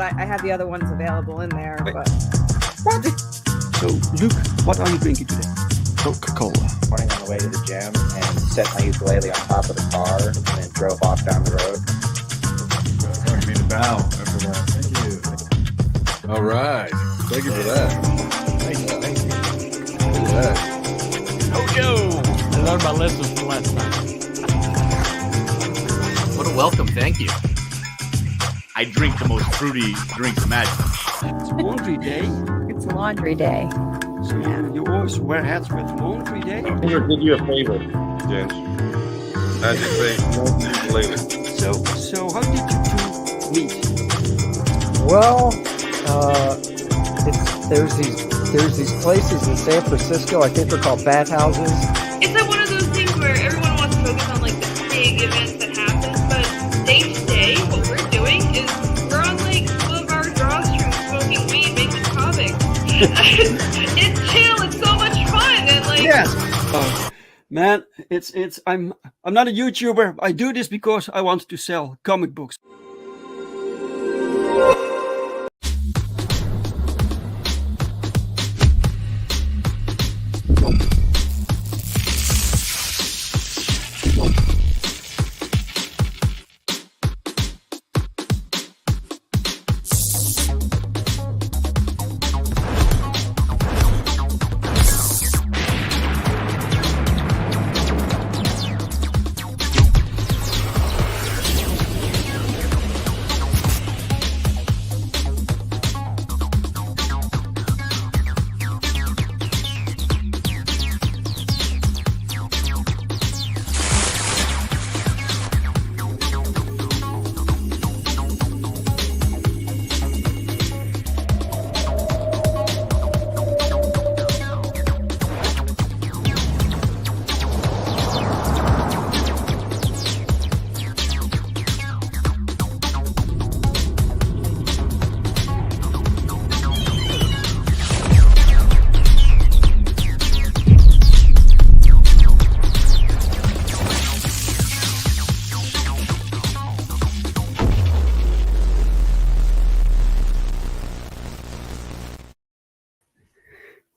I have the other ones available in there. But... What? So, Luke, what are you drinking today? Coca-Cola. Morning on the way to the gym and set my ukulele on top of the car and then drove off down the road. It's going to be the bow after that. Thank you. All right. Thank you for that. Thank you. Look at that. Ojo! I learned my lesson from last time. What a welcome, thank you. I drink the most fruity drinks imaginable. It's laundry day. It's laundry day. So you always wear hats with laundry day? I'm going to give you a favor, James. I just say, later. So how did you two meet? Well, there's these places in San Francisco. I think they're called bathhouses. It's like one of those things where everyone wants to focus on like the big events that happen, but day to day, what we're doing is we're on like some of our drawstrings, smoking weed, making comics. It's chill. It's so much fun, and like Yes. Man, I'm not a YouTuber. I do this because I want to sell comic books.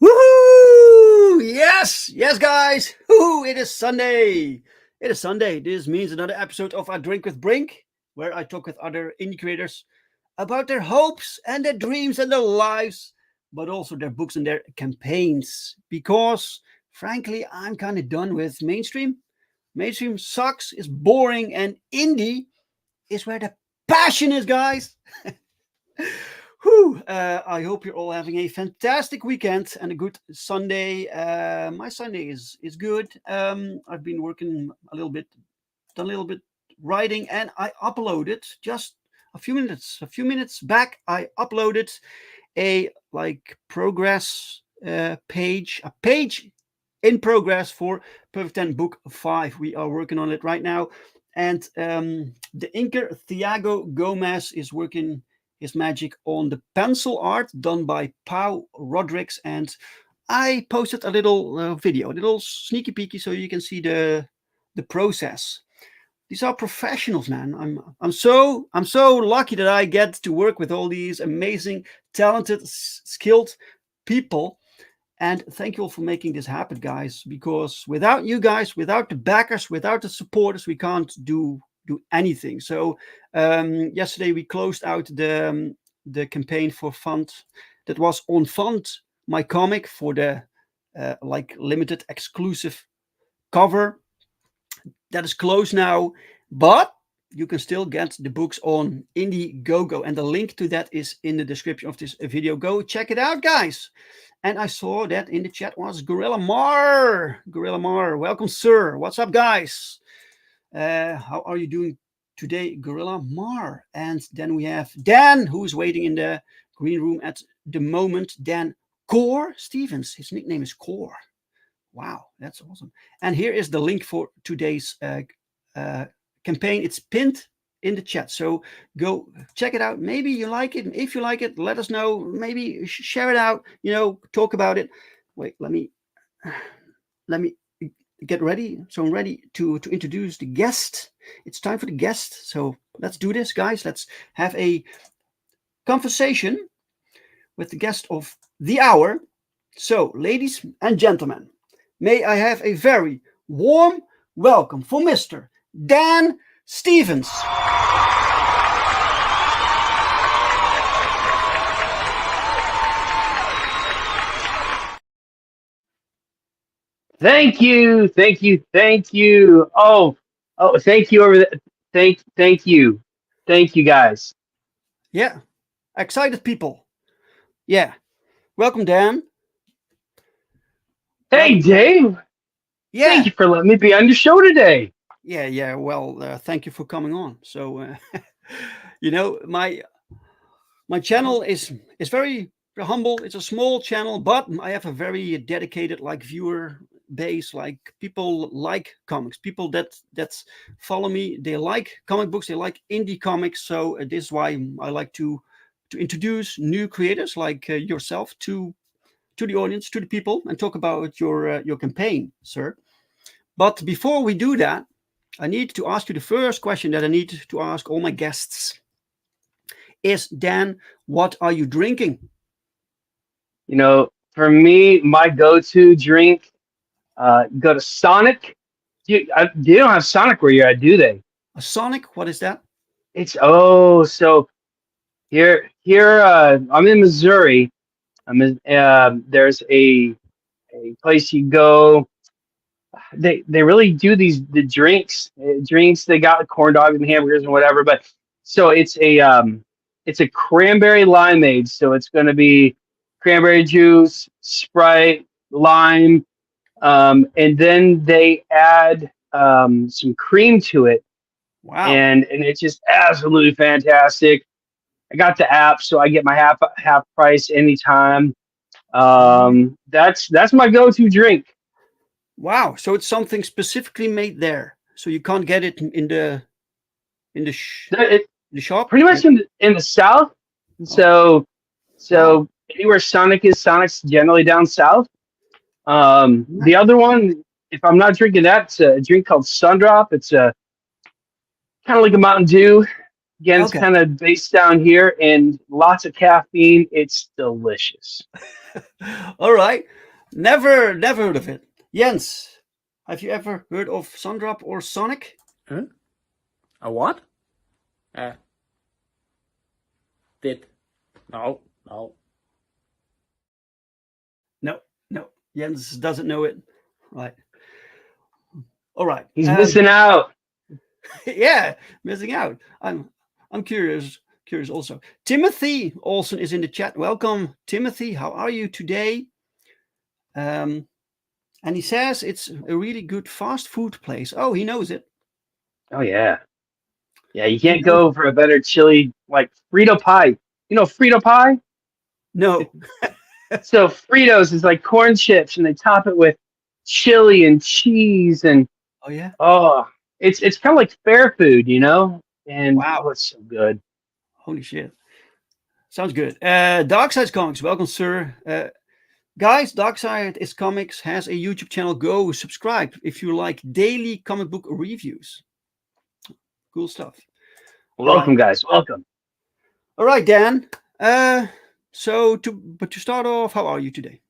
Woohoo! Yes, guys. Woohoo! It is Sunday. It is Sunday. This means another episode of A Drink With Brink, where I talk with other indie creators about their hopes and their dreams and their lives, but also their books and their campaigns. Because, frankly, I'm kind of done with mainstream. Mainstream sucks, is boring, and indie is where the passion is, guys. I hope you're all having a fantastic weekend and a good Sunday. My Sunday is good. I've been working a little bit, done a little bit writing, and I uploaded just a few minutes back. I uploaded a progress page, a page in progress for Perfect 10 Book 5. We are working on it right now, and the inker Thiago Gomez is working his magic on the pencil art done by POWERTRIP, and I posted a little video, a little sneaky peeky, so you can see the process. These are professionals, man. I'm so lucky that I get to work with all these amazing, talented, skilled people. And thank you all for making this happen, guys. Because without you guys, without the backers, without the supporters, we can't do anything. So yesterday we closed out the campaign for Fund that was on Fund, my comic, for the limited exclusive cover. That is closed now, but you can still get the books on Indiegogo, and the link to that is in the description of this video. Go check it out, guys. And I saw that in the chat was Gorilla Mar. Gorilla Mar, welcome, sir. What's up, guys? How are you doing today, Gorilla Mar? And then we have Dan, who is waiting in the green room at the moment. Dan Core Stevens, his nickname is Core. Wow, that's awesome. And here is the link for today's campaign. It's pinned in the chat, so go check it out. Maybe you like it, and if you like it, let us know. Maybe share it out, you know, talk about it. Wait, let me get ready. So I'm ready to introduce the guest. It's time for the guest, so let's do this, guys. Let's have a conversation with the guest of the hour. So, ladies and gentlemen, may I have a very warm welcome for Mr. Dan Stevens. Thank you. Thank you. Thank you. Oh, thank you over there. Thank you. Thank you, guys. Yeah, excited people. Yeah, welcome, Dan. Hey, Dave. Yeah. Thank you for letting me be on your show today. Yeah. Well, thank you for coming on. So, you know, my channel is very humble. It's a small channel, but I have a very dedicated viewer base. Like, people like comics. People that follow me, they like comic books. They like indie comics. So this is why I like to introduce new creators like yourself to the audience, to the people, and talk about your campaign, sir. But before we do that, I need to ask you the first question that I need to ask all my guests. Is, Dan, what are you drinking? You know, for me, my go-to drink, go to Sonic. They don't have Sonic where you're at, do they? A Sonic? What is that? It's so here. I'm in Missouri. There's a place you go. They really do the drinks. They got corn dogs and hamburgers and whatever. But so it's a cranberry limeade. So it's going to be cranberry juice, Sprite, lime, and then they add some cream to it. Wow! And it's just absolutely fantastic. I got the app, so I get my half price anytime. That's my go-to drink. Wow! So it's something specifically made there, so you can't get it in the shop. Pretty much in the South. So anywhere Sonic's generally down south. The other one, if I'm not drinking that, it's a drink called Sundrop. It's a kind of like a Mountain Dew. Again, it's kind of based down here, and lots of caffeine. It's delicious. All right, never heard of it. Jens, have you ever heard of Sundrop or Sonic? Huh? A what? No. Jens doesn't know it. Right. All right. He's missing out. Yeah, missing out. I'm curious also. Timothy Olsen is in the chat. Welcome, Timothy. How are you today? And he says it's a really good fast food place. Oh, he knows it. Oh yeah. Yeah, you can't go for a better chili like Frito pie. You know Frito pie? No. So Fritos is like corn chips, and they top it with chili and cheese, and it's kind of like fair food, you know. And wow, it's so good. Holy shit, sounds good. Darkside Comics, welcome, sir. Guys, Darkside is Comics has a YouTube channel. Go subscribe if you like daily comic book reviews. Cool stuff. Welcome, guys. Welcome. All right, Dan. So to start off, how are you today?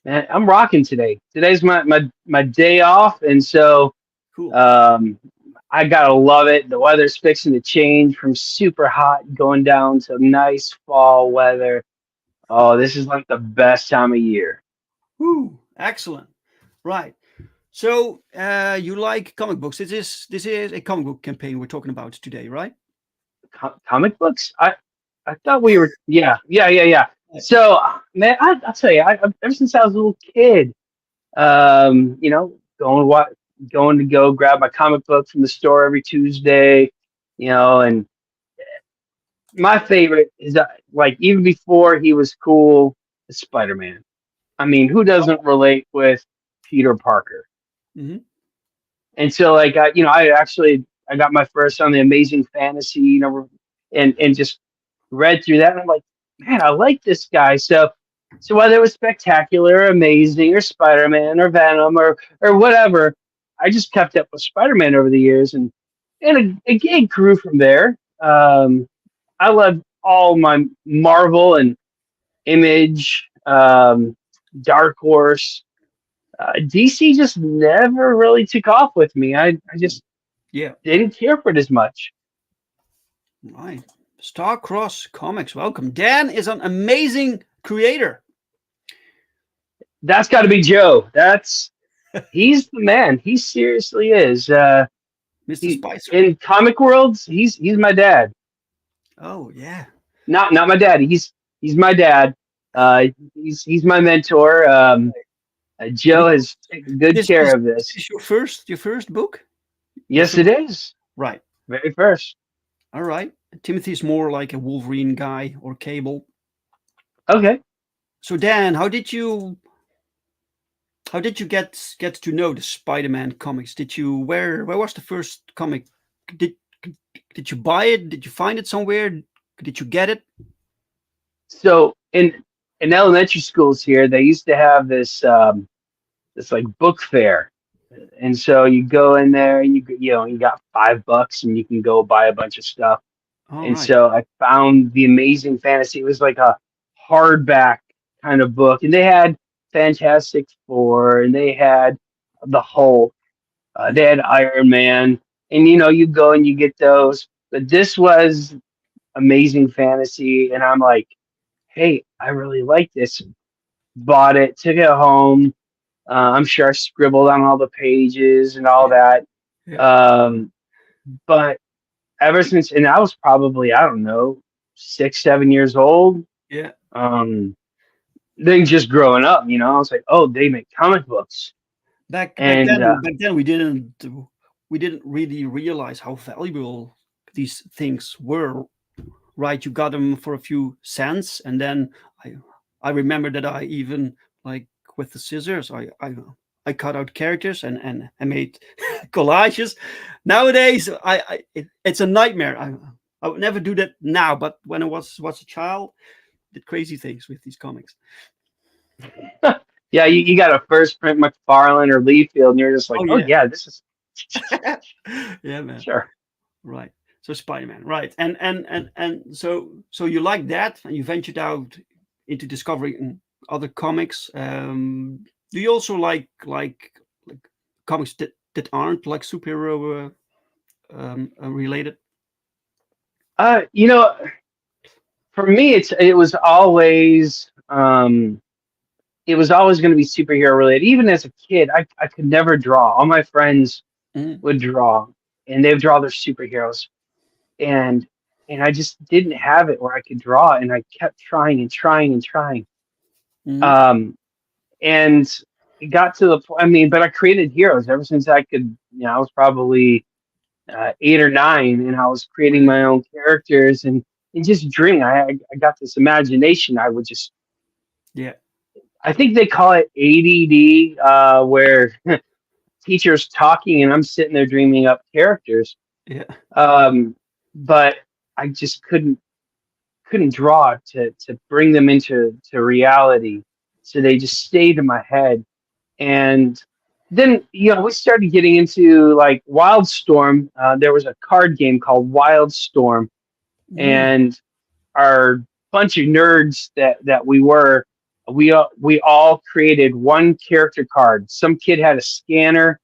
Man, I'm rocking today. Today's my day off, and so cool. I gotta love it. The weather's fixing to change from super hot going down to nice fall weather. Oh, this is like the best time of year. Woo! Excellent. Right. So you like comic books? This is a comic book campaign we're talking about today, right? Comic books? I thought we were. Yeah. So, man, I'll tell you, ever since I was a little kid, you know, going to go grab my comic book from the store every Tuesday, you know, and my favorite is like even before he was cool, is Spider-Man. I mean, who doesn't relate with Peter Parker? Mm-hmm. And so, like, I got my first on the Amazing Fantasy, you know, and just read through that, and I'm like, man, I like this guy. So whether it was Spectacular, Amazing, or Spider-Man, or Venom, or whatever, I just kept up with Spider-Man over the years, and it grew from there. I love all my Marvel and Image, Dark Horse. DC just never really took off with me. I just didn't care for it as much. Right. Starcross Comics. Welcome. Dan is an amazing creator. That's got to be Joe. He's the man. He seriously is. Mr. Spicer. In comic worlds, he's my dad. Oh yeah. Not my dad. He's my dad. He's my mentor. Joe has taken good care of this. Is your first book? Yes, it is. Right. Very first. All right. Timothy's more like a Wolverine guy or Cable. Okay. So Dan, how did you get to know the Spider-Man comics? Where was the first comic? Did you buy it? Did you find it somewhere? Did you get it? So in elementary schools here, they used to have this like book fair, and so you go in there and you got $5 and you can go buy a bunch of stuff. Right. So I found the Amazing Fantasy. It was like a hardback kind of book, and they had Fantastic Four, and they had the Hulk, they had Iron Man, and you go and you get those. But this was Amazing Fantasy, and I'm like, hey, I really like this. Bought it, took it home. I'm sure I scribbled on all the pages and all that. Yeah. But ever since, and I was probably, I don't know, 6, 7 years old. Yeah. Then just growing up, I was like, oh, they make comic books. Back then we didn't really realize how valuable these things were. Right, you got them for a few cents, and then I remember that I even, like, with the scissors, I cut out characters and I made collages. Nowadays, it's a nightmare. I would never do that now, but when I was a child, did crazy things with these comics. Yeah, you got a first print McFarlane or Liefeld, and you're just like, oh yeah, this is yeah, man. Sure. Right. So Spider-Man, right. And so you like that, and you ventured out into discovering other comics. Do you also like comics that aren't like superhero related? For me, it was always going to be superhero related. Even as a kid, I could never draw. All my friends would draw, and they would draw their superheroes, and I just didn't have it where I could draw, and I kept trying and trying and trying. And it got to the point. But I created heroes ever since I could. I was probably 8 or 9, and I was creating my own characters and just dreaming. I got this imagination. I would just I think they call it ADD, where teachers talking and I'm sitting there dreaming up characters. Yeah. But I just couldn't draw to bring them into reality. So they just stayed in my head. And then, we started getting into like Wildstorm. There was a card game called Wildstorm, and our bunch of nerds that we were, we all created one character card. Some kid had a scanner,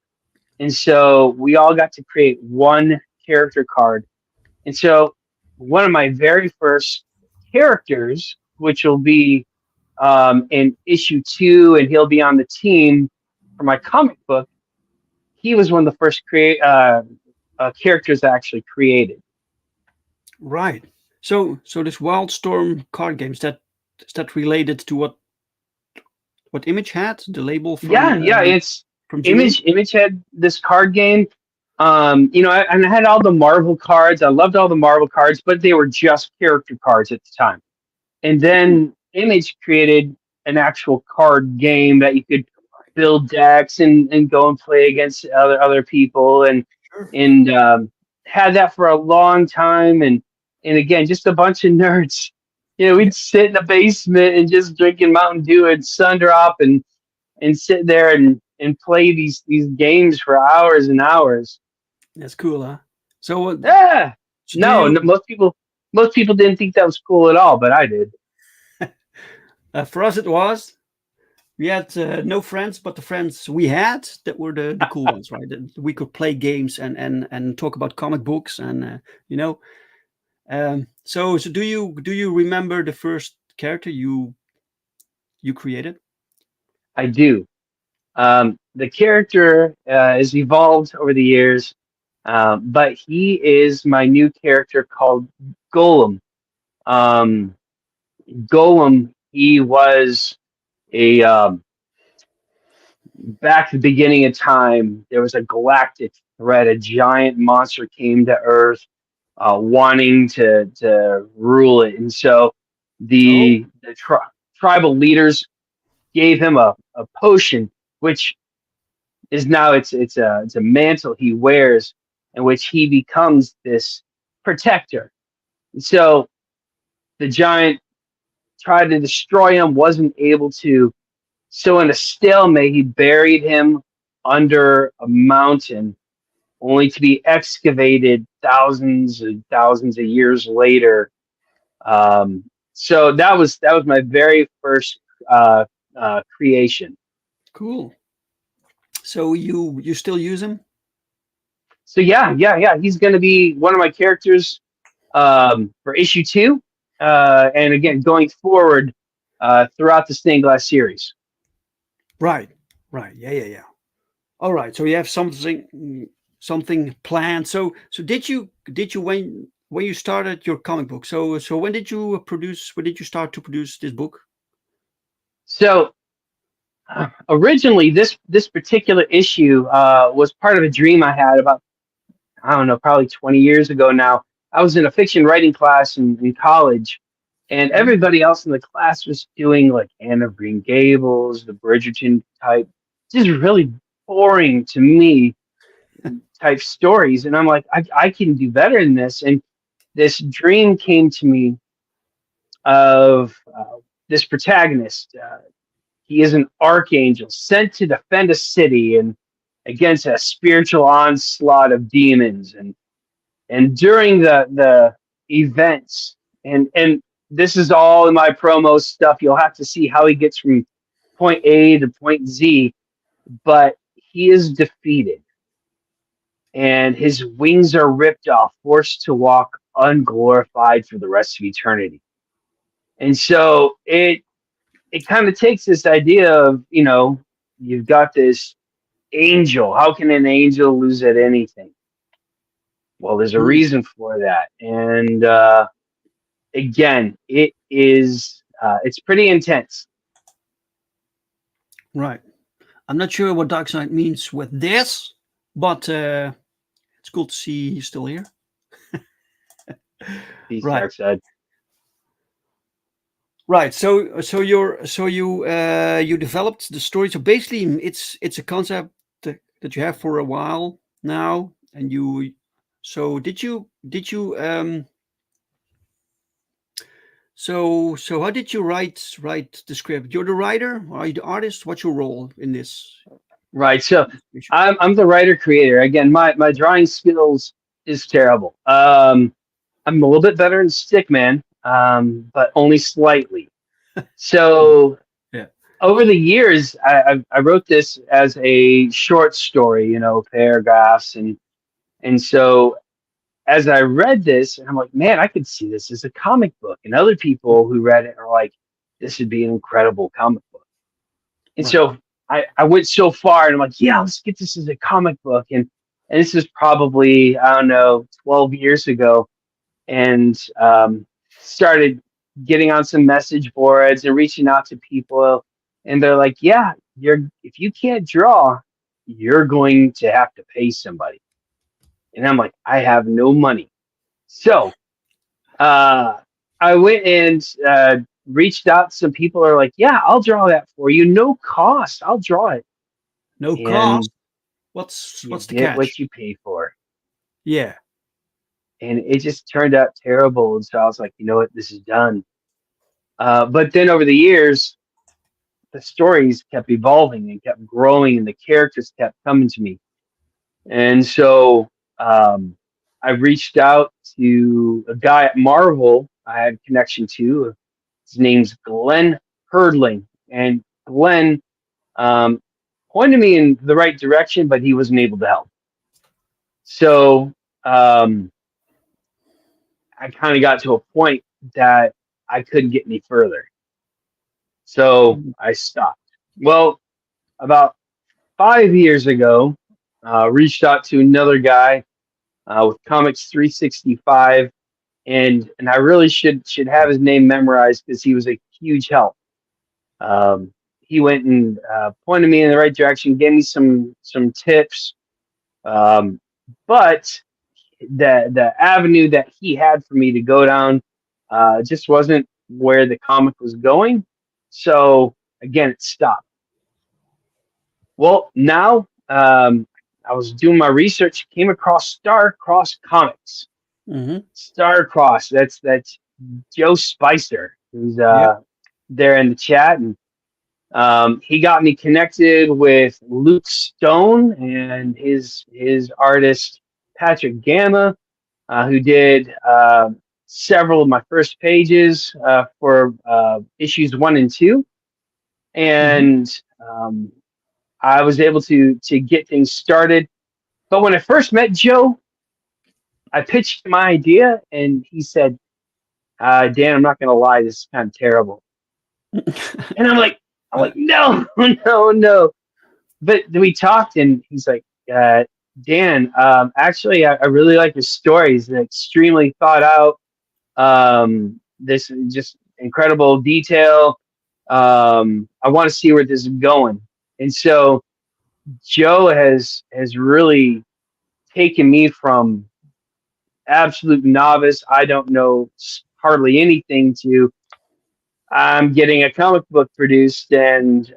and so we all got to create one character card. And so one of my very first characters, which will be in issue 2, and he'll be on the team for my comic book, he was one of the first characters I actually created. Right. So this Wildstorm card game, is that related to what Image had, the label from It's from Julie? Image had this card game. And I had all the Marvel cards. I loved all the Marvel cards, but they were just character cards at the time. And then Image created an actual card game that you could build decks and go and play against other people and had that for a long time. And again, just a bunch of nerds. We'd sit in the basement and just drinking Mountain Dew and Sundrop and sit there and play these games for hours and hours. That's cool, huh? So yeah, most people didn't think that was cool at all, but I did. For us, it was. We had no friends, but the friends we had that were the cool ones, right? That we could play games and talk about comic books and So do you remember the first character you created? I do. The character has evolved over the years, but he is my new character called Golem. Golem, he was back at the beginning of time, there was a galactic threat. A giant monster came to Earth, wanting to rule it, and so the tribal leaders gave him a potion, which is now it's a mantle he wears, in which he becomes this protector. So the giant tried to destroy him, wasn't able to. So in a stalemate, he buried him under a mountain, only to be excavated thousands and thousands of years later. So that was my very first creation. Cool. So you still use him? So yeah. He's going to be one of my characters for issue 2, and again going forward throughout the Stained Glass series. Right. Yeah. All right. So you have something planned. So did you when you started your comic book? So when did you start to produce this book? So originally, this particular issue was part of a dream I had about, I don't know, probably 20 years ago now. I was in a fiction writing class in college, and everybody else in the class was doing like Anne of Green Gables, the Bridgerton type, just really boring to me type stories. And I'm like, I can do better than this. And this dream came to me of this protagonist. He is an archangel sent to defend a city and against a spiritual onslaught of demons. And during the events, and this is all in my promo stuff, you'll have to see how he gets from point A to point Z, but he is defeated. And his wings are ripped off, forced to walk unglorified for the rest of eternity. And so it kind of takes this idea of, you've got this angel. How can an angel lose at anything? Well, there's a reason for that. And again, it's pretty intense. Right. I'm not sure what Dark Side means with this, but it's cool to see you still here. Peace, right. Dark Side. Right. So you developed the story. So basically, it's a concept that you have for a while now, and you. So did you So how did you write the script? You're the writer, or are you the artist? What's your role in this? Right. So I'm the writer creator. Again, my drawing skills is terrible. I'm a little bit better in Stickman, but only slightly. So yeah. Over the years, I wrote this as a short story, paragraphs, and so as I read this, and I'm like, man, I could see this as a comic book. And other people who read it are like, this would be an incredible comic book. And so I went so far, and I'm like, yeah, let's get this as a comic book, and this is probably, I don't know, 12 years ago, and started getting on some message boards and reaching out to people, and they're like, yeah, if you can't draw, you're going to have to pay somebody. And I'm like, I have no money. So I went and reached out to some people who are like, yeah, I'll draw that for you. No cost. I'll draw it. No And cost. What's you the get catch? what you pay for. Yeah. And it just turned out terrible. And so I was like, you know what? This is done. But then over the years, the stories kept evolving and kept growing, and the characters kept coming to me. And so I reached out to a guy at Marvel I had a connection to. His name's Glenn Herdling. And Glenn pointed me in the right direction, but he wasn't able to help. So I kind of got to a point that I couldn't get any further. So I stopped. Well, about 5 years ago, reached out to another guy with Comics 365, and I really should have his name memorized because he was a huge help. He went and pointed me in the right direction, gave me some tips, but the avenue that he had for me to go down just wasn't where the comic was going. So again, it stopped. Well, now I was doing my research, came across Star-Crossed Comics. Mm-hmm. Star-Crossed. That's Joe Spicer, who's there in the chat, and he got me connected with Luke Stone and his artist Patrick Gamma, who did several of my first pages for issues 1 and 2, and I was able to get things started. But when I first met Joe, I pitched my idea, and he said, Dan, I'm not going to lie, this is kind of terrible. And I'm like, no. But then we talked, and he's like, Dan, actually, I really like your stories. They're extremely thought out. This is just incredible detail. I want to see where this is going. And so Joe has really taken me from absolute novice, I don't know hardly anything, to I'm getting a comic book produced, and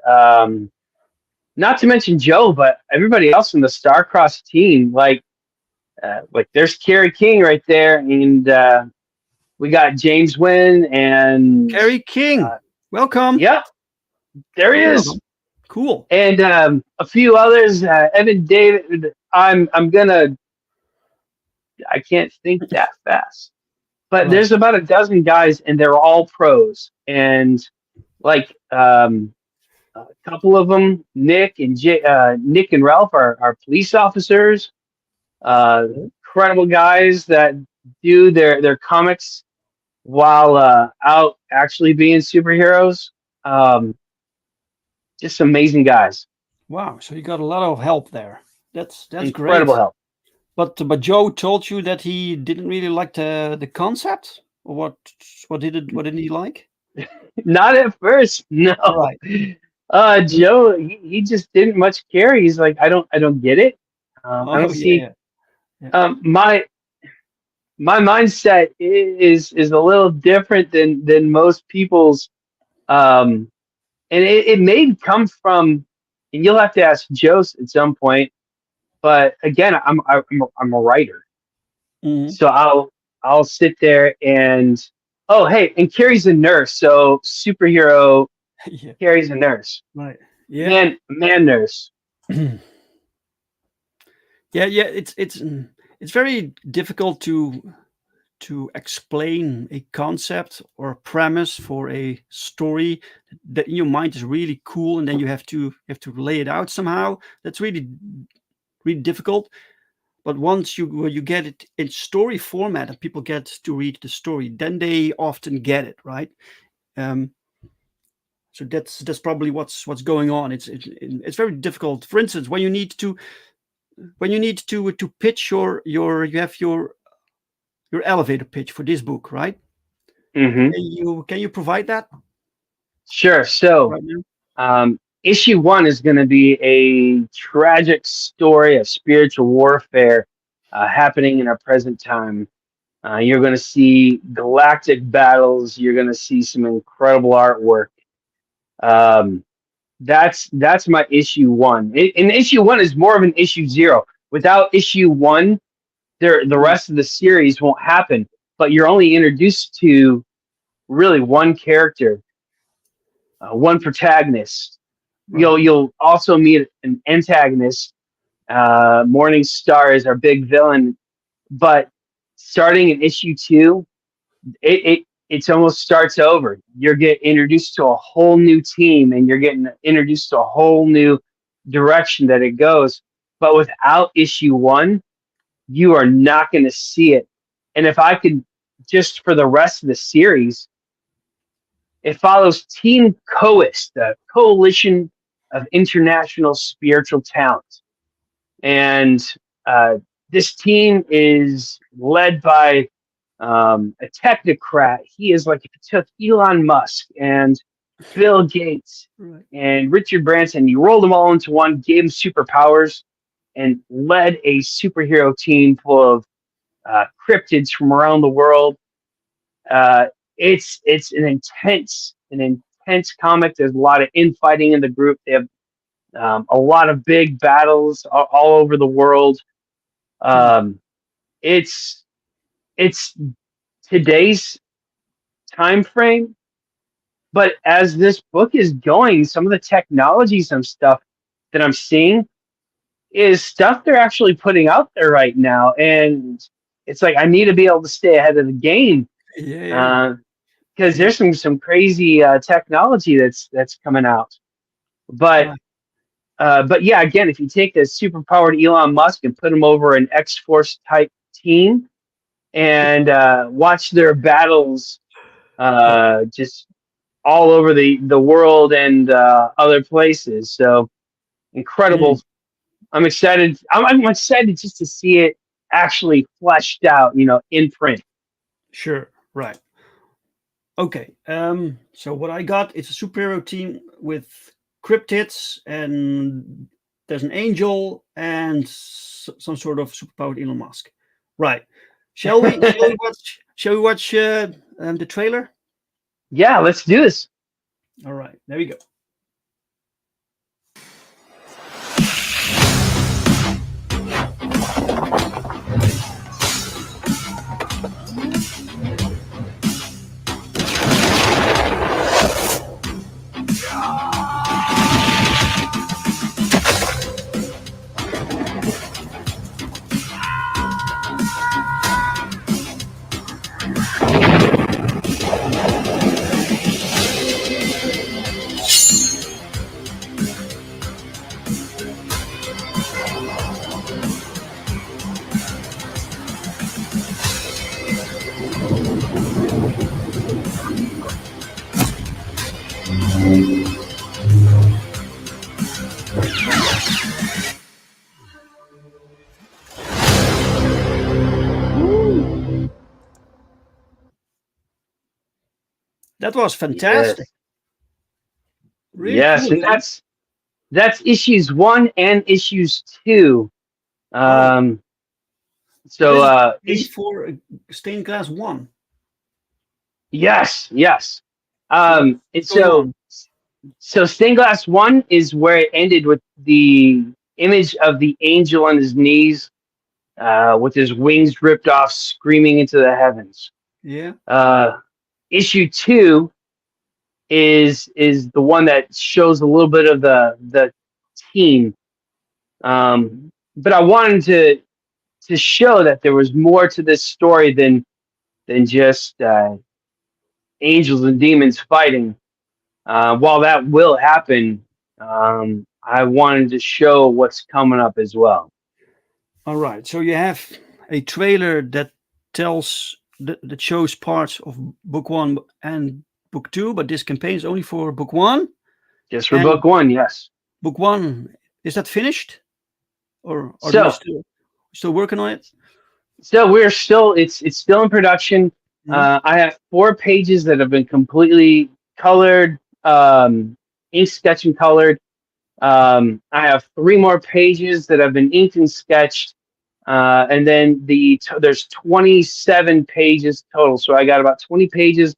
not to mention Joe, but everybody else in the Star-Crossed team, like there's Kerry King right there, and we got James Wynn and Kerry King. Welcome. Yeah, there he is. Cool. And a few others, Evan David. I can't think that fast, but there's about a dozen guys, and they're all pros. And like a couple of them, Nick and Ralph are police officers. Incredible guys that do their comics while out actually being superheroes. Just amazing guys. Wow, so you got a lot of help there. That's incredible great. help. But Joe told you that he didn't really like the concept, or what didn't he like? Not at first, no. Right. Joe, he just didn't much care. He's like, I don't get it. I don't see. Yeah. My mindset is a little different than most people's. And it may come from, and you'll have to ask Joe at some point. But again, I'm a writer, so I'll sit there and and Carrie's a nurse, so superhero. Yeah. Carrie's a nurse, right? Yeah, man nurse. yeah. It's very difficult to explain a concept or a premise for a story that in your mind is really cool, and then you have to lay it out somehow. That's really difficult. But once you get it in story format and people get to read the story, then they often get it, right? So that's probably what's going on. It's very difficult. For instance, when you need to pitch you have your elevator pitch for this book, right? Can you provide that Sure. So, right now? issue 1 is going to be a tragic story of spiritual warfare happening in our present time. You're going to see galactic battles. You're going to see some incredible artwork. That's my issue 1. And issue 1 is more of an issue 0. Without issue 1, the rest of the series won't happen. But you're only introduced to really one character, one protagonist. Right. You'll also meet an antagonist. Morning Star is our big villain, but starting in issue 2, it's almost starts over. You're getting introduced to a whole new team, and you're getting introduced to a whole new direction that it goes. But without issue 1, you are not going to see it. And if I could, just for the rest of the series, it follows Team COIS, the Coalition of International Spiritual Talent. And this team is led by a technocrat. He is like if you took Elon Musk and Bill Gates and Richard Branson, you rolled them all into one, gave them superpowers, and led a superhero team full of cryptids from around the world. It's an intense comic. There's a lot of infighting in the group. They have a lot of big battles all over the world. It's today's time frame, but as this book is going, some of the technologies and stuff that I'm seeing is stuff they're actually putting out there right now, and it's like I need to be able to stay ahead of the game. Because there's some crazy technology that's coming out. But yeah, again, if you take the superpowered Elon Musk and put him over an X-Force type team and watch their battles just all over the world and other places. So incredible. I'm excited. I'm excited just to see it actually fleshed out, in print. Sure. Right. Okay. So what I got, it's a superhero team with cryptids, and there's an angel and some sort of superpowered Elon Musk. Right. Shall we watch the trailer? Yeah, let's do this. All right. There we go. That was fantastic. Yes, Really yes, cool. and that's issues 1 and issues 2. So for Stained Glass 1. yes. And so Stained Glass 1 is where it ended with the image of the angel on his knees, with his wings ripped off, screaming into the heavens. Yeah. Issue 2 is the one that shows a little bit of the team, but I wanted to show that there was more to this story than just angels and demons fighting. While that will happen, I wanted to show what's coming up as well. All right. So you have a trailer that tells that shows parts of book 1 and book 2, but this campaign is only for book 1. Just for And book 1, yes. book 1, is that finished? Or are So- you still working on it? So we're still, it's still in production. I have 4 pages that have been completely colored, ink sketch and colored. I have 3 more pages that have been inked and sketched. And then there's 27 pages total. So I got about 20 pages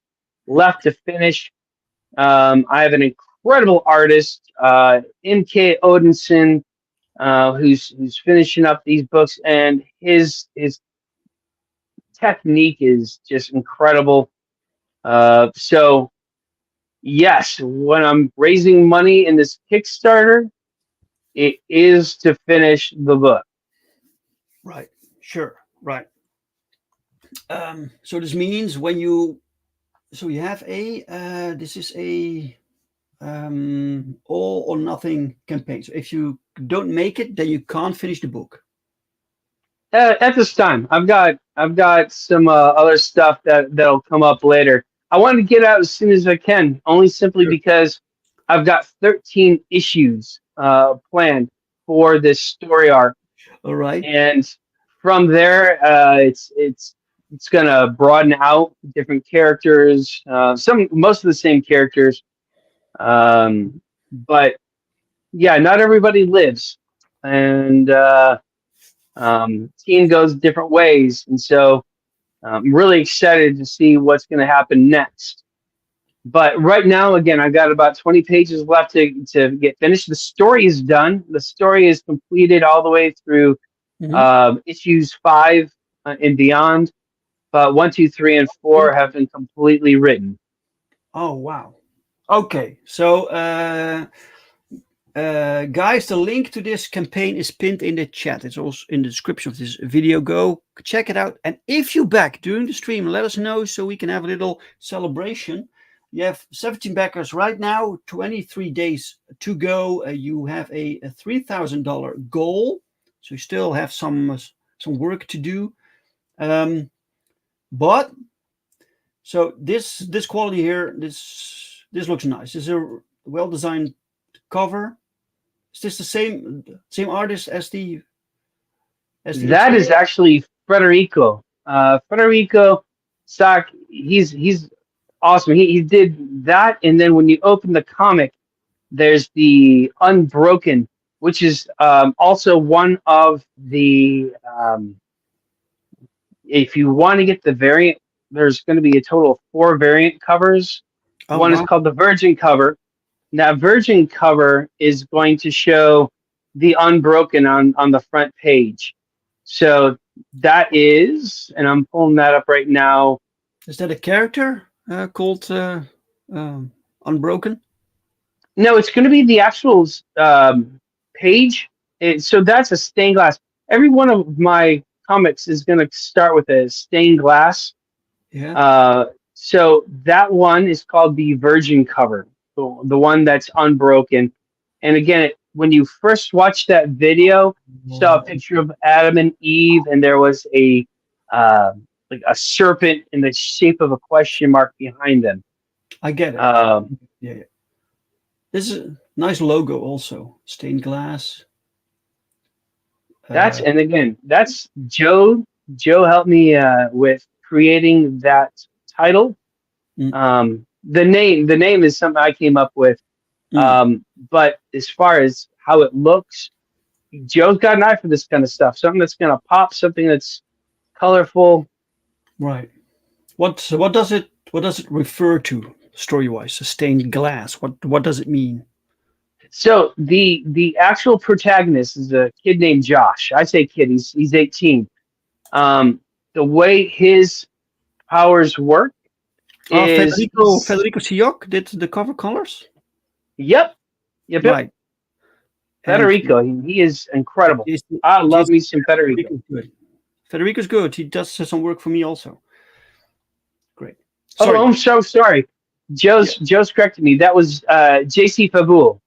left to finish. I have an incredible artist, M.K. Odinson, who's finishing up these books, and his technique is just incredible. So yes, when I'm raising money in this Kickstarter, it is to finish the book. Right. Sure. Right. So this means when you have this is a all or nothing campaign. So if you don't make it, then you can't finish the book. At this time, I've got some other stuff that'll come up later. I want to get out as soon as I can, only simply because I've got 13 issues planned for this story arc. All right. And from there, it's gonna broaden out different characters. Most of the same characters, but yeah, not everybody lives, and team goes different ways, and so I'm really excited to see what's going to happen next. But right now, again, I've got about 20 pages left to get finished. The story is done. The story is completed all the way through issues 5 and beyond. But 1, 2, 3, and 4 have been completely written. Oh wow. Okay, so guys, the link to this campaign is pinned in the chat. It's also in the description of this video. Go check it out. And if you back during the stream, let us know so we can have a little celebration. You have 17 backers right now, 23 days to go. You have a $3,000 goal. So you still have some work to do. But so this quality here, this looks nice. This is a well-designed cover. Is this the same artist as the That is actually Federico. Federico Stock, he's awesome. He did that, and then when you open the comic, there's the Unbroken, which is also one of the if you want to get the variant, there's going to be a total of 4 variant covers. One is called the Virgin cover. That Virgin cover is going to show the Unbroken on the front page. So that is, and I'm pulling that up right now. Is that a character called Unbroken? No, it's going to be the actual page. So that's a stained glass. Every one of my comics is going to start with a stained glass. Yeah. So that one is called the Virgin cover, the one that's unbroken. And again, when you first watched that video, you saw a picture of Adam and Eve, and there was a like a serpent in the shape of a question mark behind them. I get it. Yeah. This is a nice logo also. Stained glass. And again, that's Joe. Joe helped me with creating that title. The name is something I came up with. But as far as how it looks, Joe's got an eye for this kind of stuff. Something that's going to pop, something that's colorful. Right. What does it refer to story-wise? Stained glass. What does it mean? So the actual protagonist is a kid named Josh. I say kid. He's 18. The way his powers work is Federico Siok did the cover colors. Yep. Right. Federico, he is incredible. I love me some Federico. Federico's good. He does some work for me also. Great. Sorry. Oh, I'm so sorry. Joe's corrected me. That was JC Fabul.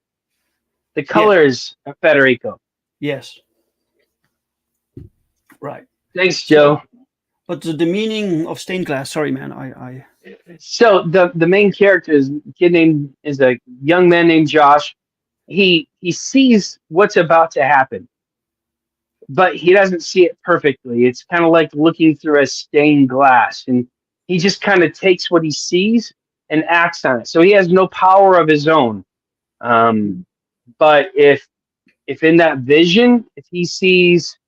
The colors of Federico. Yes. Right. Thanks, Joe. But the meaning of stained glass, sorry, man. So the main character is a young man named Josh. He sees what's about to happen, but he doesn't see it perfectly. It's kind of like looking through a stained glass, and he just kind of takes what he sees and acts on it. So he has no power of his own. But if in that vision, if he sees,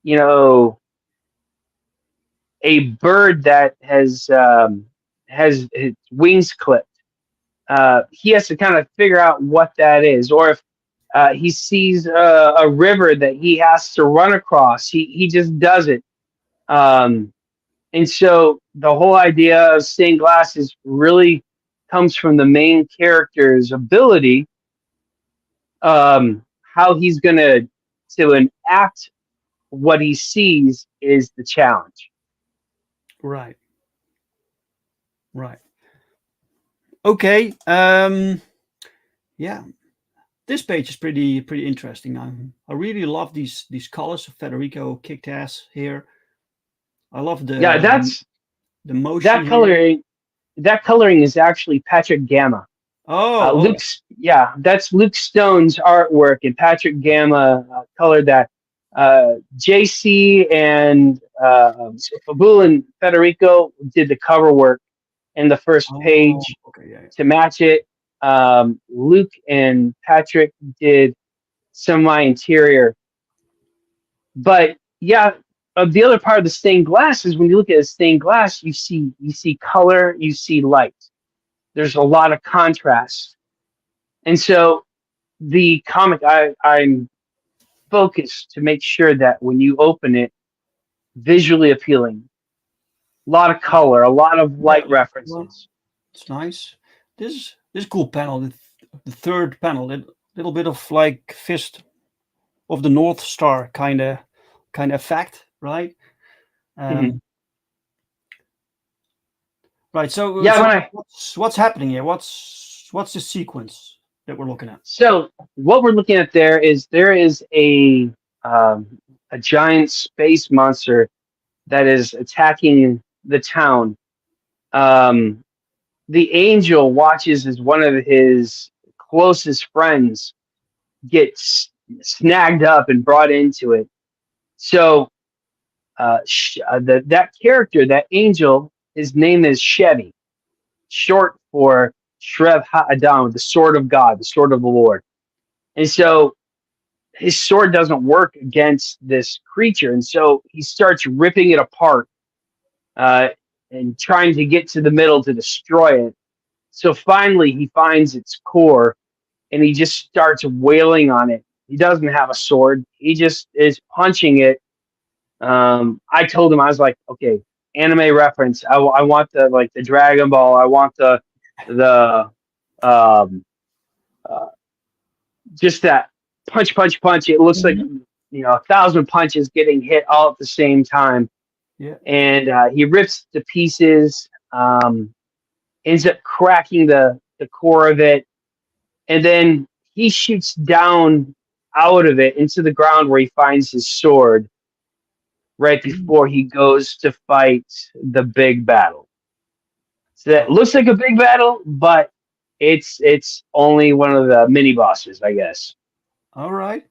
you know, a bird that has its wings clipped, he has to kind of figure out what that is. Or if he sees a river that he has to run across, he just does it. And so the whole idea of stained glass is really comes from the main character's ability. How he's going to enact what he sees is the challenge. Right. Right. Okay. Yeah. This page is pretty interesting. I really love these colors. Federico kicked ass here. I love the that's the motion. That coloring. That coloring is actually Patrick Gamma. Oh, that's Luke Stone's artwork, and Patrick Gamma colored that. JC and Fabul and Federico did the cover work in the first page to match it. Luke and Patrick did some of my interior. But yeah, the other part of the stained glass is when you look at a stained glass, you see color, you see light. There's a lot of contrast. And so the comic, I'm focused to make sure that when you open it, visually appealing, a lot of color, a lot of light references. It's nice. This cool panel, the third panel, a little bit of like Fist of the North Star kind of effect, right? Right. So what's happening here? What's the sequence that we're looking at? So what we're looking at there is a giant space monster that is attacking the town. The angel watches as one of his closest friends gets snagged up and brought into it. So that character, that angel, his name is Chevy, short for Shrev Ha-Adam, the sword of God, the sword of the Lord. And so his sword doesn't work against this creature. And so he starts ripping it apart and trying to get to the middle to destroy it. So finally he finds its core and he just starts wailing on it. He doesn't have a sword. He just is punching it. I told him, I was like, okay, anime reference. I want the Dragon Ball. I want the just that punch. It looks like 1,000 punches getting hit all at the same time. Yeah. And he rips to pieces. Ends up cracking the core of it, and then he shoots down out of it into the ground where he finds his sword right before he goes to fight the big battle. So that looks like a big battle, but it's only one of the mini bosses, I guess. All right.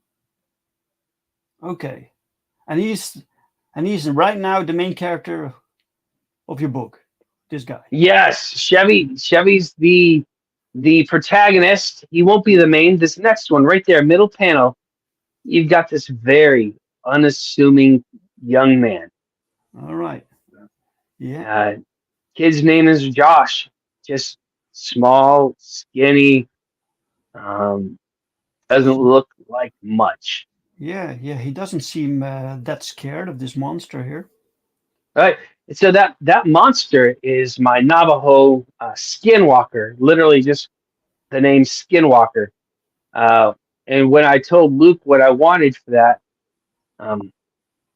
Okay. And he's right now the main character of your book. This guy. Yes, Chevy's the protagonist. He won't be the main. This next one right there, middle panel, you've got this very unassuming young man. All right. Yeah. Kid's name is Josh. Just small, skinny. Doesn't look like much. Yeah. He doesn't seem that scared of this monster here. Right. So that monster is my Navajo skinwalker. Literally, just the name Skinwalker. And when I told Luke what I wanted for that, I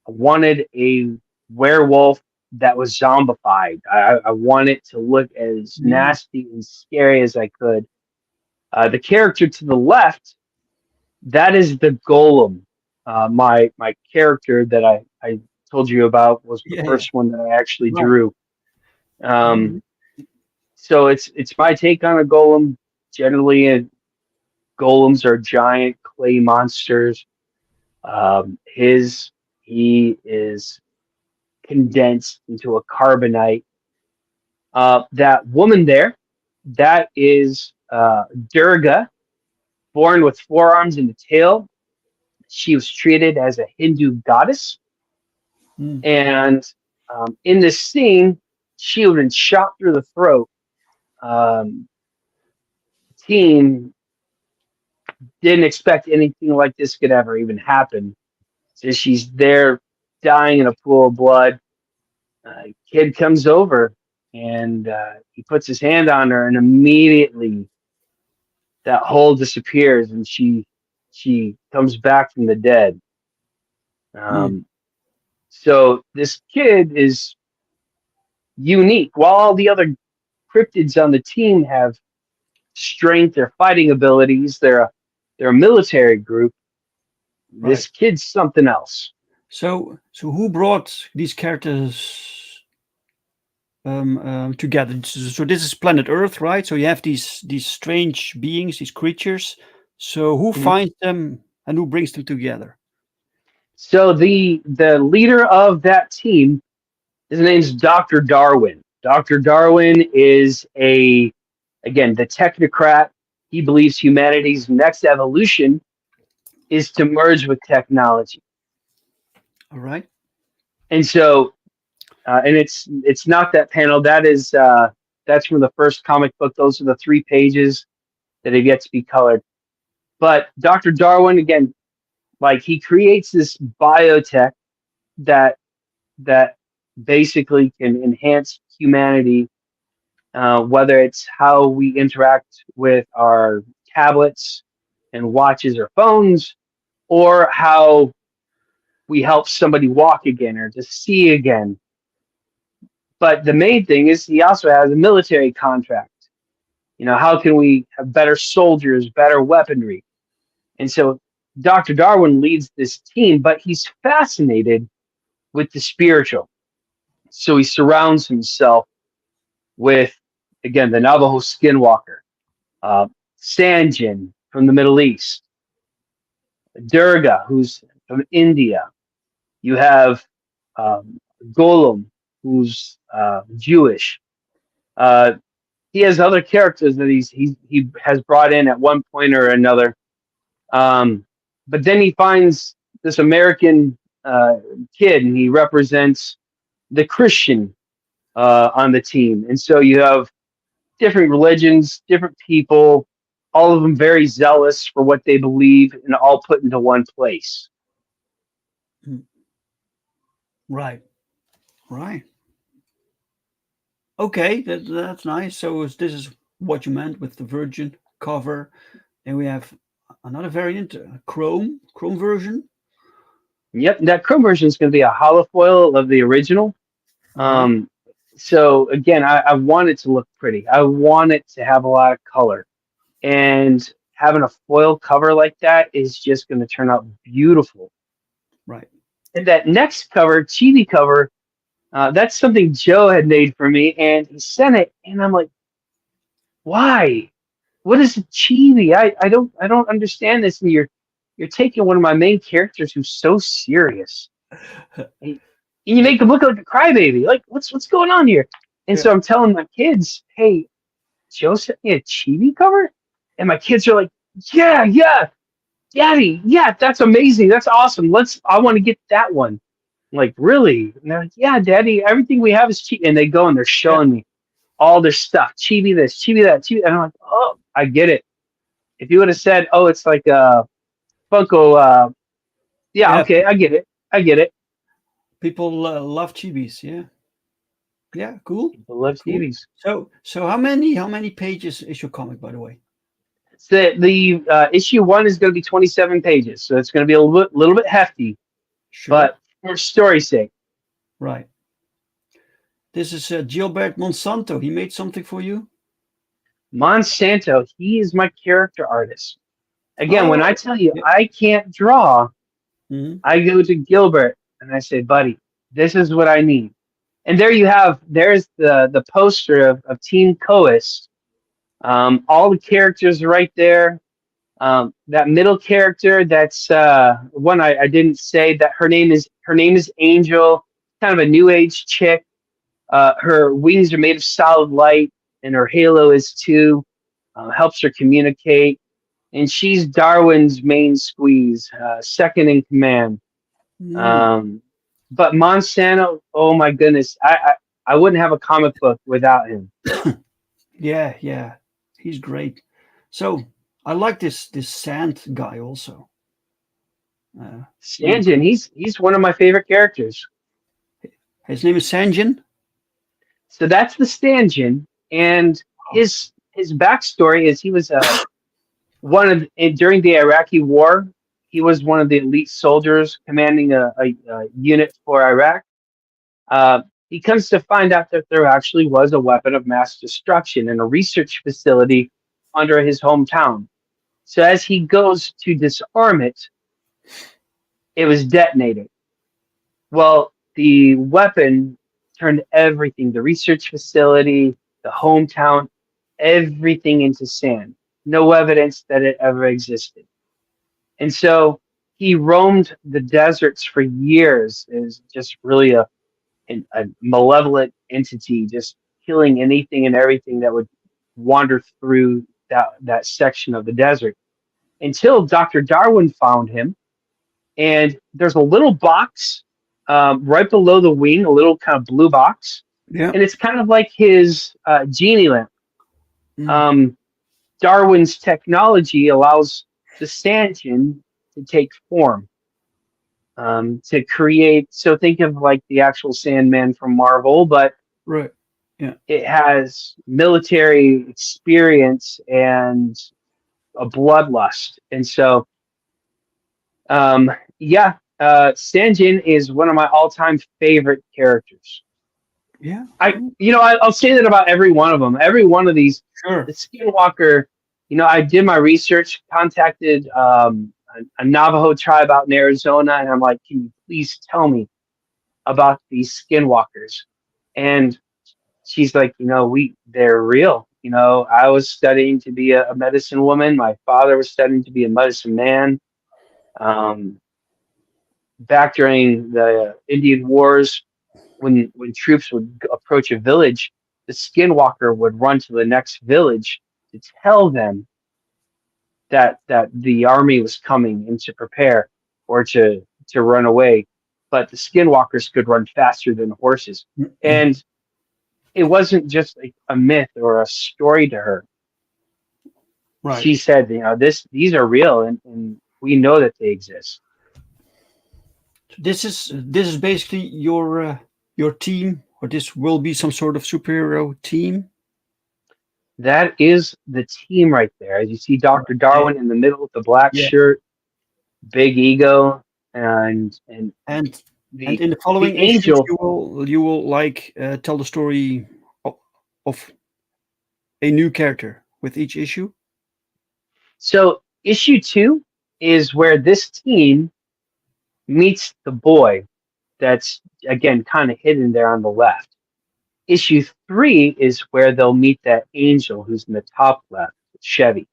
wanted a werewolf that was zombified. I want it to look as nasty and scary as I could. The character to the left, that is the golem. My character that I told you about was the first one that I actually drew. So it's my take on a golem. Generally, golems are giant clay monsters. He is condensed into a carbonite. That woman there, that is Durga, born with 4 arms and a tail. She was treated as a Hindu goddess. And in this scene, she had been shot through the throat. Team didn't expect anything like this could ever even happen. So she's there dying in a pool of blood. Kid comes over and he puts his hand on her, and immediately that hole disappears and she comes back from the dead. So this kid is unique. While all the other cryptids on the team have strength or fighting abilities, they're a military group. This kid's something else. So who brought these characters together? So this is planet Earth, right? So you have these strange beings, these creatures. So who finds them and who brings them together? So the leader of that team, his name's Dr. Darwin. Dr. Darwin is the technocrat. He believes humanity's next evolution is to merge with technology. All right. And so, and it's not that panel. That's from the first comic book. Those are the 3 pages that have yet to be colored. But Dr. Darwin, again, like, he creates this biotech that basically can enhance humanity, whether it's how we interact with our tablets and watches or phones, or how we help somebody walk again or to see again. But the main thing is he also has a military contract. How can we have better soldiers, better weaponry? And so Dr. Darwin leads this team, but he's fascinated with the spiritual. So he surrounds himself with, again, the Navajo skinwalker, Sanjin from the Middle East, Durga, who's from India. You have Golem, who's Jewish. He has other characters that he has brought in at one point or another. But then he finds this American kid, and he represents the Christian on the team. And so you have different religions, different people, all of them very zealous for what they believe, and all put into one place. Right. Okay, that's nice. So this is what you meant with the Virgin cover, and we have another variant, chrome version. Yep, that chrome version is going to be a holofoil of the original. So again, I want it to look pretty. I want it to have a lot of color, and having a foil cover like that is just going to turn out beautiful. Right. And that next cover, chibi cover, that's something Joe had made for me, and he sent it, and I'm like, why? What is a chibi? I don't understand this. And you're taking one of my main characters who's so serious, and you make him look like a crybaby. Like, what's going on here? And so I'm telling my kids, hey, Joe sent me a chibi cover, and my kids are like, yeah, Daddy, yeah, that's amazing, that's awesome. I want to get that one. I'm like, really? And they're like, yeah, Daddy, everything we have is chibi. And they go and they're showing me all their stuff, chibi this, chibi that, chibi. And I'm like, oh, I get it. If you would have said, oh, it's like a Funko, okay, I get it. People love chibis, yeah, cool. People love chibis. So how many pages is your comic, by the way? So the issue 1 is going to be 27 pages, so it's going to be a little bit hefty, but for story's sake. Right. This is Gilbert Monsanto. He made something for you? Monsanto, he is my character artist. Again, when I tell you I can't draw, I go to Gilbert and I say, buddy, this is what I need. And there's the poster of Team Coast. All the characters right there. That middle character, that's one I didn't say, that her name is Angel, kind of a new age chick. Her wings are made of solid light, and her halo is too. Helps her communicate, and she's Darwin's main squeeze, second in command. But Monsanto, oh my goodness, I wouldn't have a comic book without him. Yeah, he's great. So I like this Sand guy also. Stangen, he's one of my favorite characters. His name is Sanjin. So that's the Stangen, and his backstory is he was during the Iraqi War. He was one of the elite soldiers commanding a unit for Iraq. He comes to find out that there actually was a weapon of mass destruction in a research facility under his hometown. So as he goes to disarm it, it was detonated. Well, the weapon turned everything, the research facility, the hometown, everything into sand. No evidence that it ever existed. And so he roamed the deserts for years as just really a malevolent entity, just killing anything and everything that would wander through that section of the desert, until Dr. Darwin found him. And there's a little box right below the wing, a little kind of blue box. Yeah. And it's kind of like his genie lamp. Darwin's technology allows the Stangen to take form, to create. So think of like the actual Sandman from Marvel, but right. Yeah. It has military experience and a bloodlust. And so, Stangen is one of my all-time favorite characters. Yeah. I'll say that about every one of them. Every one of these, sure. The Skinwalker, I did my research, contacted a Navajo tribe out in Arizona, and I'm like, can you please tell me about these Skinwalkers? And she's like, they're real. I was studying to be a medicine woman. My father was studying to be a medicine man. Back during the Indian Wars, when troops would approach a village, the Skinwalker would run to the next village to tell them that the army was coming and to prepare or to run away. But the Skinwalkers could run faster than horses. And it wasn't just a myth or a story to her. Right. She said, these are real, and we know that they exist. This is basically your team, or this will be some sort of superhero team. That is the team right there. As you see, Dr. Darwin in the middle with the black shirt, big ego, and in the following angel, you will tell the story of a new character with each issue. So issue 2 is where this team meets the boy that's, again, kind of hidden there on the left. Issue 3 is where they'll meet that angel who's in the top left, Chevy.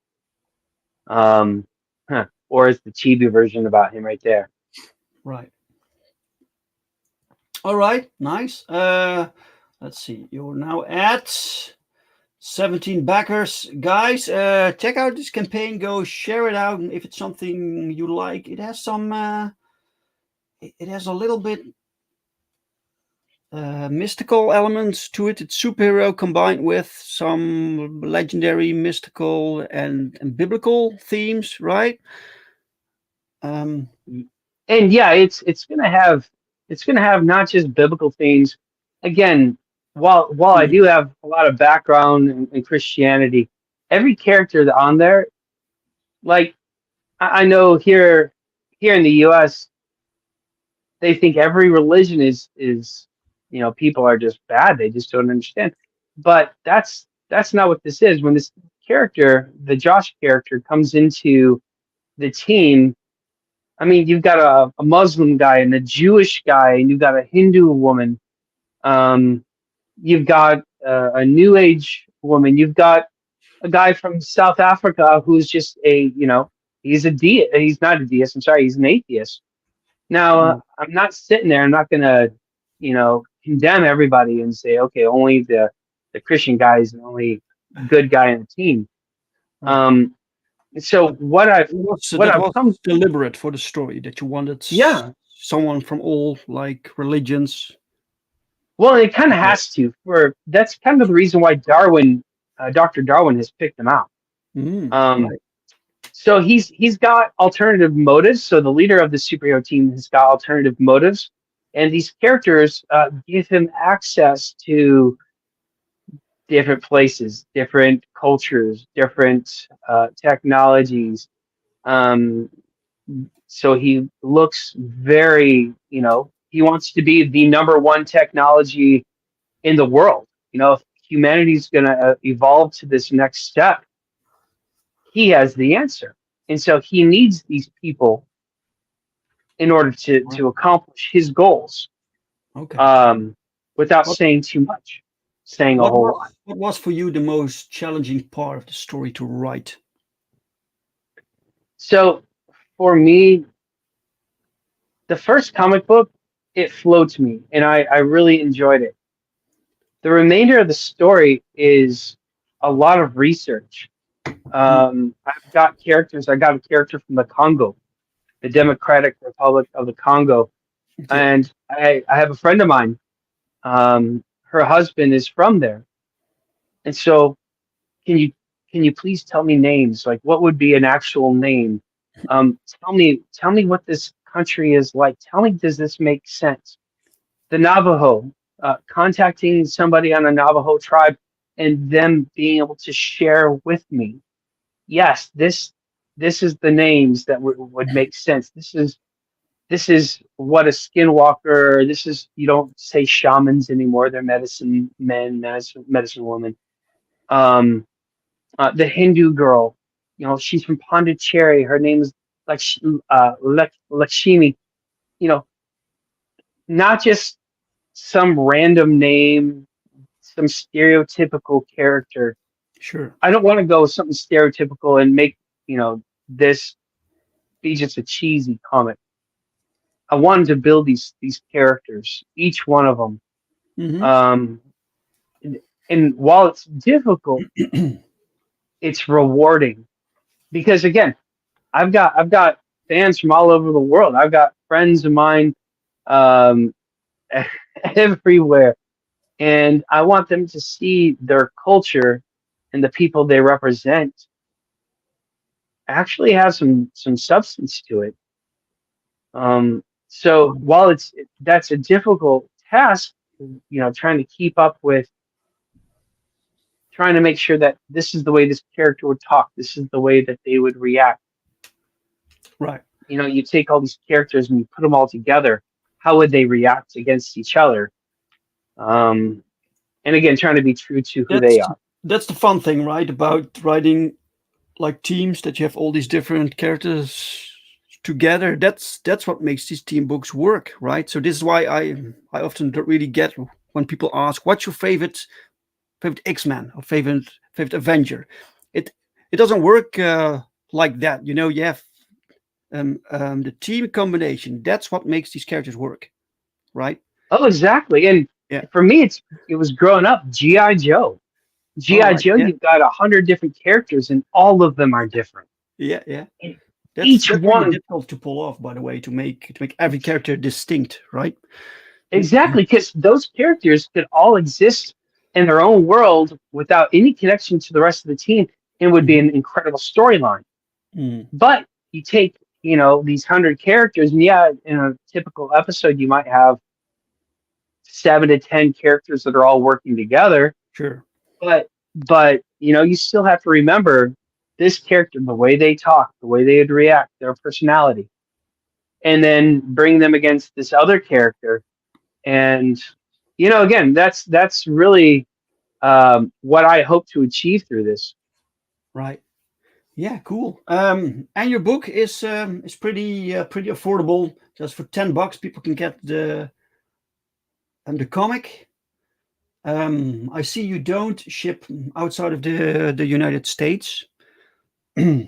Or is the Chibi version about him right there. Right. All right, nice. Let's see. You're now at 17 backers. Guys, check out this campaign. Go share it out. And if it's something you like, it has some... it has a little bit mystical elements to it. It's superhero combined with some legendary, mystical, and biblical themes, right? And yeah, it's gonna have not just biblical themes. Again, while I do have a lot of background in Christianity, every character that on there, like I know here in the U.S., they think every religion is people are just bad. They just don't understand. But that's not what this is. When this character, the Josh character, comes into the team, I mean, you've got a Muslim guy and a Jewish guy, and you've got a Hindu woman. You've got a new age woman. You've got a guy from South Africa who's just he's a deist. He's not a deist. I'm sorry, he's an atheist. Now, I'm not sitting there. I'm not going to, condemn everybody and say, okay, only the Christian guy is the only good guy in the team. So what I've come deliberate for the story that you wanted. Someone from all like religions. Well, it kind of has to. That's kind of the reason why Dr. Darwin has picked him out. So he's got alternative motives. So the leader of the superhero team has got alternative motives, and these characters give him access to different places, different cultures, different technologies. So he looks very, he wants to be the number one technology in the world. If humanity's going to evolve to this next step, he has the answer. And so he needs these people in order to accomplish his goals. Okay. Without saying too much, saying a whole lot. What was for you the most challenging part of the story to write? So for me, the first comic book, it flowed to me and I really enjoyed it. The remainder of the story is a lot of research. I've got characters. I got a character from the Congo, the Democratic Republic of the Congo. And I have a friend of mine. Her husband is from there. And so can you please tell me names? Like, what would be an actual name? Tell me what this country is like. Tell me, does this make sense? The Navajo, contacting somebody on a Navajo tribe and them being able to share with me. Yes, this is the names that would make sense. This is what a skinwalker. This is, you don't say shamans anymore. They're medicine men, medicine women. The Hindu girl, she's from Pondicherry. Her name is Lakshmi. Not just some random name, some stereotypical character. Sure. I don't want to go with something stereotypical and make, this be just a cheesy comic. I wanted to build these characters, each one of them. And while it's difficult, it's rewarding because again, I've got fans from all over the world. I've got friends of mine everywhere, and I want them to see their culture and the people they represent actually have some substance to it. So while that's a difficult task, trying to keep up with, trying to make sure that this is the way this character would talk, this is the way that they would react. Right. You take all these characters and you put them all together. How would they react against each other? And again, trying to be true to who they are. That's the fun thing, right? About writing like teams, that you have all these different characters together. That's what makes these team books work, right? So this is why I often don't really get when people ask, what's your favorite X-Men or favorite Avenger? It doesn't work like that. You have the team combination. That's what makes these characters work, right? Oh, exactly. And for me, it was growing up, G.I. Joe. G.I. Joe, you've got 100 different characters and all of them are different. Yeah. That's each one really difficult to pull off, by the way, to make every character distinct, right? Exactly, because those characters could all exist in their own world without any connection to the rest of the team, and would be an incredible storyline. But you take, these 100 characters, and in a typical episode, you might have 7 to 10 characters that are all working together. Sure. But you still have to remember this character, the way they talk, the way they would react, their personality, and then bring them against this other character. And, again, that's really what I hope to achieve through this. Right. Yeah, cool. And your book is pretty affordable. Just for $10, people can get the comic. I see you don't ship outside of the United States. But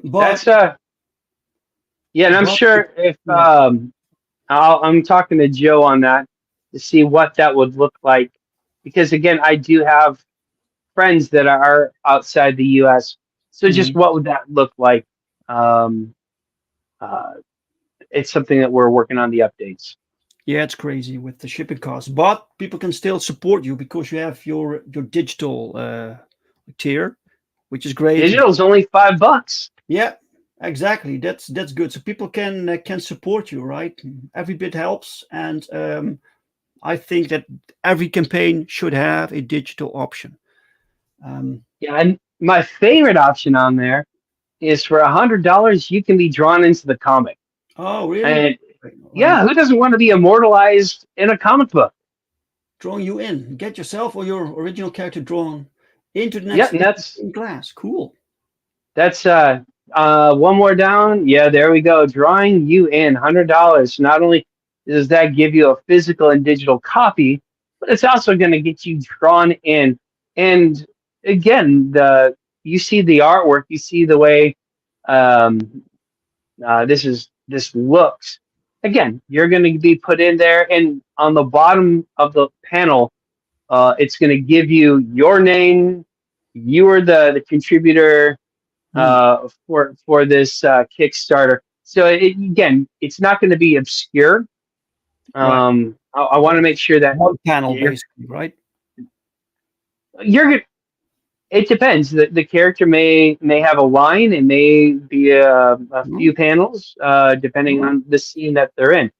That's yeah, and I'm but sure if yeah. I'm talking to Joe on that to see what that would look like, because again, I do have friends that are outside the U.S. So just Mhm. what would that look like? Um, uh, it's something that we're working on the updates. Yeah, it's crazy with the shipping costs, but people can still support you because you have your digital tier, which is great. Digital's only $5. Yeah, exactly. That's good. So people can support you, right? Every bit helps, and I think that every campaign should have a digital option. Yeah, and my favorite option on there is for $100 you can be drawn into the comic. Oh, really? And Um, yeah, who doesn't want to be immortalized in a comic book? drawing you in. Get yourself or your original character drawn into the Yeah, next and that's in class. Cool. that's one more down. Yeah, there we go. Drawing you in $100. Not only does that give you a physical and digital copy, but it's also going to get you drawn in. And again, the you see the artwork, you see the way um, this looks. Again, you're going to be put in there, and on the bottom of the panel, it's going to give you your name. You are the contributor Hmm. for this Kickstarter. So again, it's not going to be obscure. Right. I want to make sure that One panel, you're basically, right? you're good. It depends. The character may have a line. It may be a No? few panels, depending No? on the scene that they're in.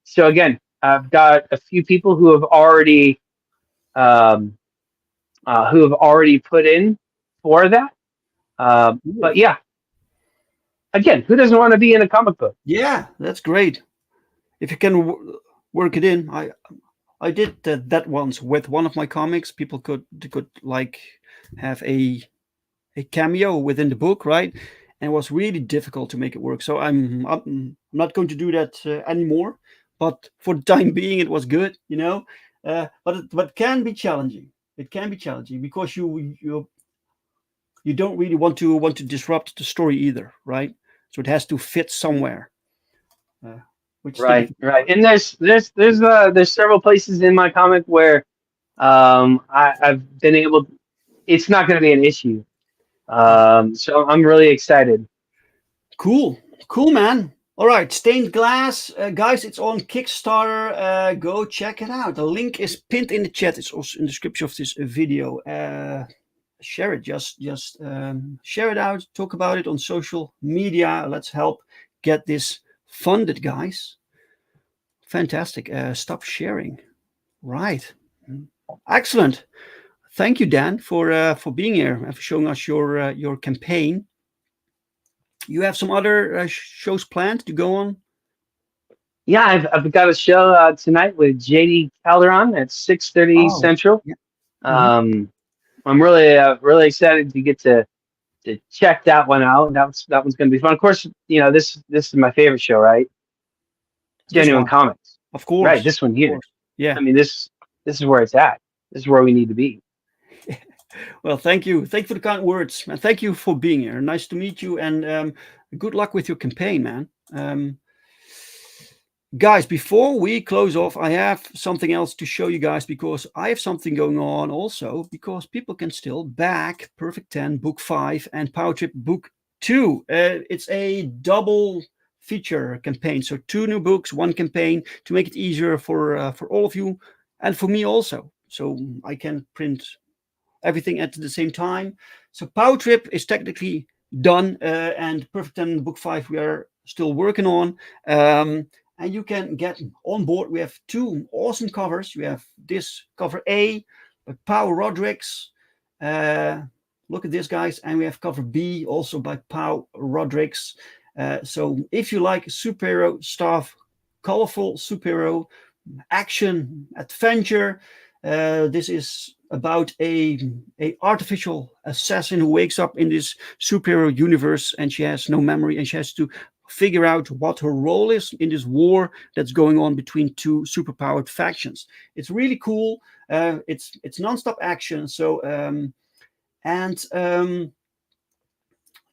So again, I've got a few people um, who have already put in for that. But Cool. yeah, again, who doesn't want to be in a comic book? Yeah, that's great. If you can work it in, I did that once with one of my comics. People could like have a cameo within the book, right? And it was really difficult to make it work. So I'm not going to do that anymore. But for the time being, it was good, you know. But can be challenging. It can be challenging because you don't really want to disrupt the story either, right? So it has to fit somewhere, uh, which is the Right, difficult right. part. And there's several places in my comic where I've been able. It's not going to be an issue. So I'm really excited. Cool, cool, man. All right, stained glass, guys. It's on Kickstarter. Go check it out. The link is pinned in the chat. It's also in the description of this video. Share it. Just share it out. Talk about it on social media. Let's help get this funded, guys. Fantastic. Stop sharing. Right. Excellent. Thank you, Dan, for being here and for showing us your campaign. You have some other shows planned to go on? Yeah, I've got a show tonight with JD Calderon at 6:30 Oh, Central. yeah. Mhm. I'm really excited to get to check that one out. That one's going to be fun. Of course, this is my favorite show, right? This Genuine one, Comics, of right? course, This one of here. course. Yeah. I mean, this is where it's at. This is where we need to be. Well, thank you. Thank you for the kind words, and thank you for being here. Nice to meet you, and good luck with your campaign, man. Guys, before we close off, I have something else to show you guys because I have something going on also because people can still back Perfect 10 Book 5 and POWERTRIP Book 2. It's a double feature campaign. So 2 new books, 1 campaign to make it easier for all of you and for me also. So I can print everything at the same time. So POWERTRIP is technically done and Perfect 10 Book 5 we are still working on. And you can get on board. We have 2 awesome covers. We have this cover A by Pau Rodrigues. Look at this, guys. And we have cover B also by Pau Rodrigues. So if you like superhero stuff, colorful superhero, action, adventure, this is about a artificial assassin who wakes up in this superhero universe and she has no memory and she has to figure out what her role is in this war that's going on between two superpowered factions. It's really cool. It's non-stop action. So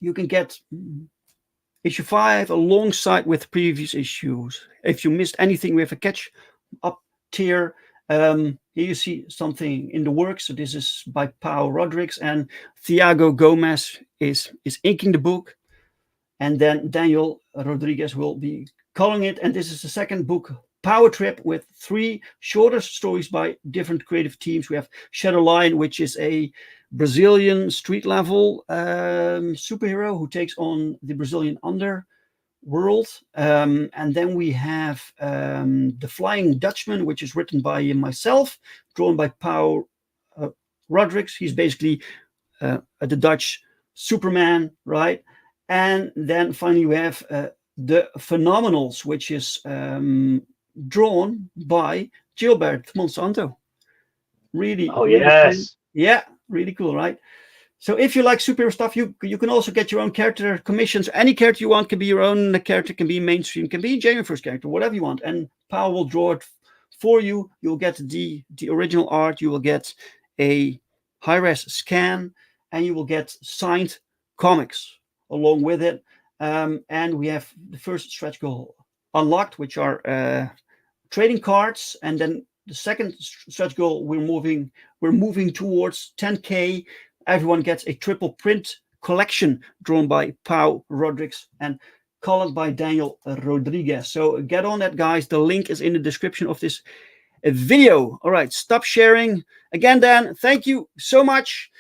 you can get issue 5 alongside with previous issues. If you missed anything, we have a catch up tier. Here you see something in the works. So this is by POWERTRIP, and Thiago Gomez is inking the book, and then Daniel Rodriguez will be coloring it. And this is the second book, POWERTRIP, with 3 shorter stories by different creative teams. We have Shadow Lion, which is a Brazilian street level superhero who takes on the Brazilian underworld. And then we have The Flying Dutchman, which is written by myself, drawn by POWERTRIP. He's basically the Dutch Superman, right? And then finally we have The Phenomenals, which is drawn by Gilbert Monsanto. Really, Oh, really yes. cool. Yeah, really cool, right? So if you like superhero stuff, you can also get your own character commissions. Any character you want, can be your own character, can be mainstream, can be Jamie first character, whatever you want. And Power will draw it for you. You'll get the original art. You will get a high-res scan, and you will get signed comics along with it. And we have the first stretch goal unlocked, which are trading cards, and then the second stretch goal we're moving towards 10K. Everyone gets a triple print collection drawn by POWERTRIP and colored by Daniel Rodriguez. So get on that, guys. The link is in the description of this video. All right, stop sharing. Again, Dan, thank you so much.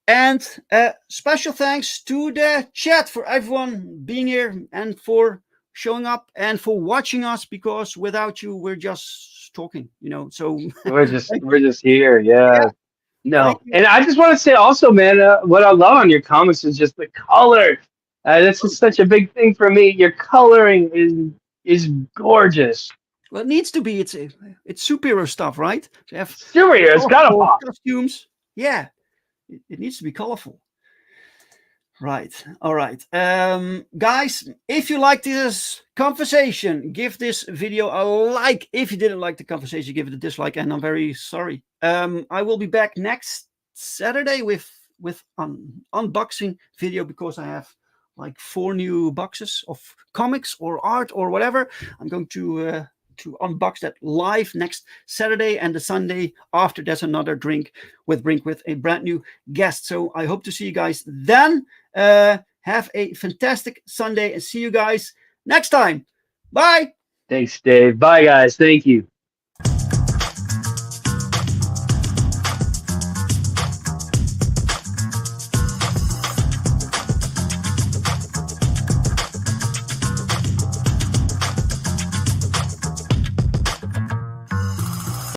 And special thanks to the chat for everyone being here and for showing up and for watching us, because without you, we're just talking, so we're just here. Yeah. No. And I just want to say also, man, what I love on your comics is just the color. This is such a big thing for me. Your coloring is gorgeous. Well, it needs to be. It's superhero stuff, right? So you have superheroes, gotta pop. Costumes. Yeah, it needs to be colorful. Right. All right. Guys, if you like this conversation, give this video a like. If you didn't like the conversation, give it a dislike, and I'm very sorry. I will be back next Saturday with an unboxing video, because I have like 4 new boxes of comics or art or whatever. I'm going to unbox that live next Saturday, and the Sunday after there's another Drink with Brink with a brand new guest. So I hope to see you guys then. Have a fantastic Sunday, and see you guys next time. Bye. Thanks, Dave. Bye, guys. Thank you.